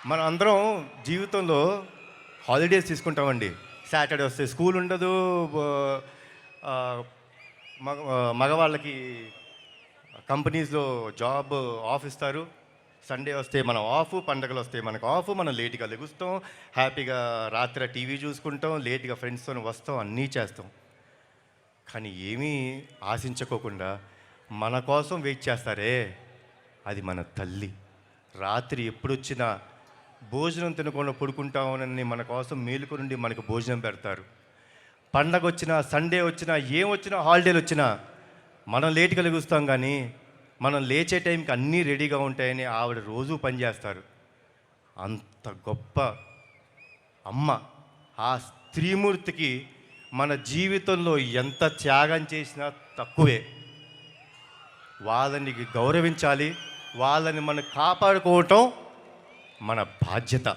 మనం అందరం జీవితంలో హాలిడేస్ తీసుకుంటామండి. సాటర్డే వస్తే స్కూల్ ఉండదు. ఆ, మగవాళ్ళకి కంపెనీస్లో జాబ్ ఆఫ్ ఇస్తారు. సండే వస్తే మనం ఆఫ్, పండగలు వస్తే మనకు ఆఫ్. మనం లేట్గా లెగుస్తాం, హ్యాపీగా రాత్రి టీవీ చూసుకుంటాం, లేట్గా ఫ్రెండ్స్తో వస్తాం, అన్నీ చేస్తాం. కానీ ఏమీ ఆశించుకోకుండా మన కోసం వెయిట్ చేస్తారే, అది మన తల్లి. రాత్రి ఎప్పుడొచ్చినా భోజనం తినకుండా పడుకుంటామని మన కోసం మేలుకు నుండి మనకు భోజనం పెడతారు. పండగ వచ్చినా, సండే వచ్చినా, ఏం వచ్చినా, హాలిడేలు వచ్చినా మనం లేట్గా లెగుస్తాం, కానీ మనం లేచే టైంకి అన్నీ రెడీగా ఉంటాయని ఆవిడ రోజూ పనిచేస్తారు. అంత గొప్ప అమ్మ. ఆ స్త్రీమూర్తికి మన జీవితంలో ఎంత త్యాగం చేసినా తక్కువే. వాళ్ళని గౌరవించాలి, వాళ్ళని మనం కాపాడుకోవటం మన బాధ్యత.